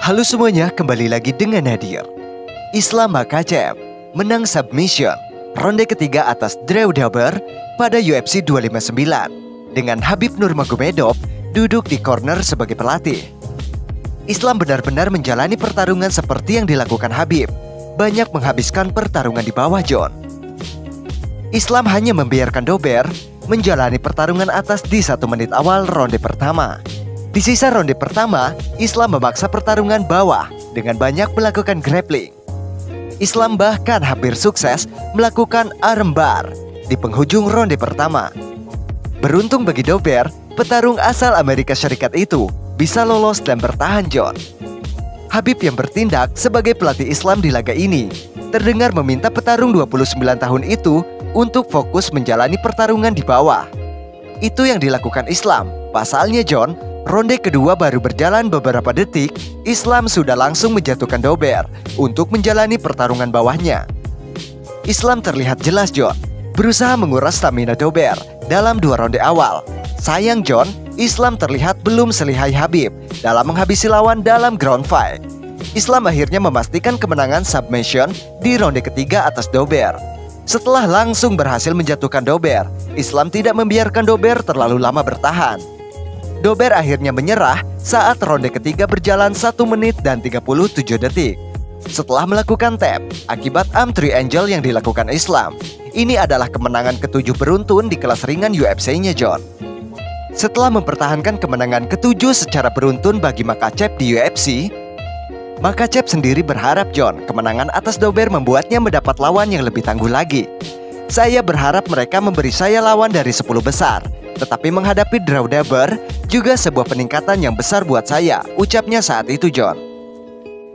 Halo semuanya, kembali lagi dengan Nadir. Islam Makhachev menang submission ronde ketiga atas Drew Dober pada UFC 259 dengan Khabib Nurmagomedov duduk di corner sebagai pelatih. Islam benar-benar menjalani pertarungan seperti yang dilakukan Khabib, banyak menghabiskan pertarungan di bawah John. Islam hanya membiarkan Dober menjalani pertarungan atas di 1 menit awal ronde pertama. Di sisa ronde pertama, Islam memaksa pertarungan bawah dengan banyak melakukan grappling. Islam bahkan hampir sukses melakukan armbar di penghujung ronde pertama. Beruntung bagi Dober, petarung asal Amerika Serikat itu bisa lolos dan bertahan John. Khabib yang bertindak sebagai pelatih Islam di laga ini terdengar meminta petarung 29 tahun itu untuk fokus menjalani pertarungan di bawah. Itu yang dilakukan Islam. Pasalnya John, ronde kedua baru berjalan beberapa detik, Islam sudah langsung menjatuhkan Dober untuk menjalani pertarungan bawahnya. Islam terlihat jelas John berusaha menguras stamina Dober dalam 2 ronde awal. Sayang John, Islam terlihat belum selihai Khabib dalam menghabisi lawan dalam ground fight. Islam akhirnya memastikan kemenangan submission di ronde ketiga atas Dober. Setelah langsung berhasil menjatuhkan Dober, Islam tidak membiarkan Dober terlalu lama bertahan. Dober akhirnya menyerah saat ronde ketiga berjalan 1 menit dan 37 detik. Setelah melakukan tap akibat arm triangle yang dilakukan Islam, ini adalah kemenangan ke-7 beruntun di kelas ringan UFC-nya John. Setelah mempertahankan kemenangan ke-7 secara beruntun bagi Makhachev di UFC, Makhachev sendiri berharap John kemenangan atas Dober membuatnya mendapat lawan yang lebih tangguh lagi. Saya berharap mereka memberi saya lawan dari 10 besar. Tetapi menghadapi Drew Dober juga sebuah peningkatan yang besar buat saya, ucapnya saat itu John.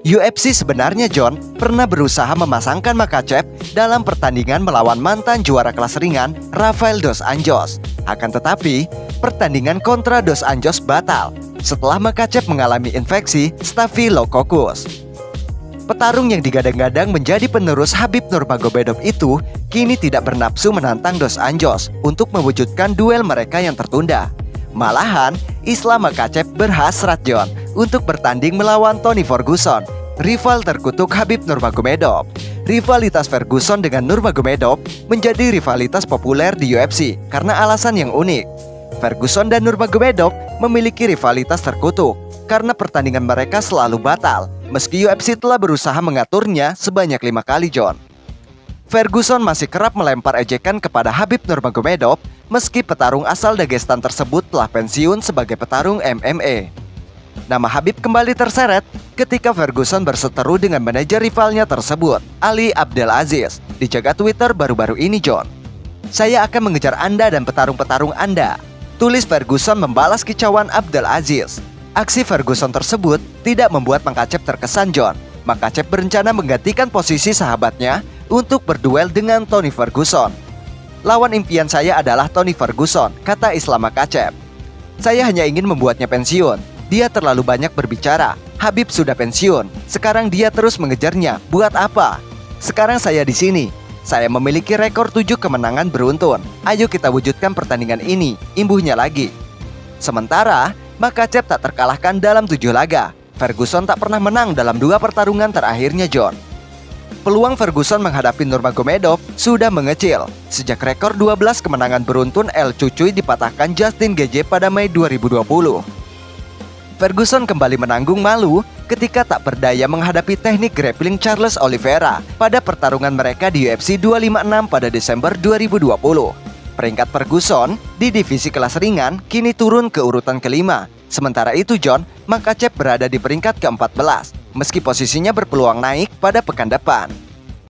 UFC sebenarnya John pernah berusaha memasangkan Makhachev dalam pertandingan melawan mantan juara kelas ringan Rafael dos Anjos. Akan tetapi, pertandingan kontra dos Anjos batal setelah Makhachev mengalami infeksi Staphylococcus. Petarung yang digadang-gadang menjadi penerus Khabib Nurmagomedov itu kini tidak bernafsu menantang dos Anjos untuk mewujudkan duel mereka yang tertunda. Malahan, Islam Makhachev berhasrat John untuk bertanding melawan Tony Ferguson, rival terkutuk Khabib Nurmagomedov. Rivalitas Ferguson dengan Nurmagomedov menjadi rivalitas populer di UFC karena alasan yang unik. Ferguson dan Nurmagomedov memiliki rivalitas terkutuk karena pertandingan mereka selalu batal, meski UFC telah berusaha mengaturnya sebanyak 5 kali John. Ferguson masih kerap melempar ejekan kepada Khabib Nurmagomedov meski petarung asal Dagestan tersebut telah pensiun sebagai petarung MMA. Nama Khabib kembali terseret ketika Ferguson berseteru dengan manajer rivalnya tersebut, Ali Abdelaziz, di jagat Twitter baru-baru ini John. "Saya akan mengejar Anda dan petarung-petarung Anda," tulis Ferguson membalas kicauan Abdelaziz. Aksi Ferguson tersebut tidak membuat Makhachev terkesan John. Makhachev berencana menggantikan posisi sahabatnya untuk berduel dengan Tony Ferguson. "Lawan impian saya adalah Tony Ferguson," kata Islam Makhachev. "Saya hanya ingin membuatnya pensiun. Dia terlalu banyak berbicara. Khabib sudah pensiun. Sekarang dia terus mengejarnya. Buat apa? Sekarang saya di sini. Saya memiliki rekor 7 kemenangan beruntun. Ayo kita wujudkan pertandingan ini," imbuhnya lagi. Sementara Makhachev tak terkalahkan dalam 7 laga. Ferguson tak pernah menang dalam 2 pertarungan terakhirnya John. Peluang Ferguson menghadapi Nurmagomedov sudah mengecil sejak rekor 12 kemenangan beruntun El Cucuy dipatahkan Justin Gaethje pada Mei 2020. Ferguson kembali menanggung malu ketika tak berdaya menghadapi teknik grappling Charles Oliveira pada pertarungan mereka di UFC 256 pada Desember 2020. Peringkat Ferguson di divisi kelas ringan kini turun ke urutan ke-5. Sementara itu John, Makhachev berada di peringkat ke-14 meski posisinya berpeluang naik pada pekan depan.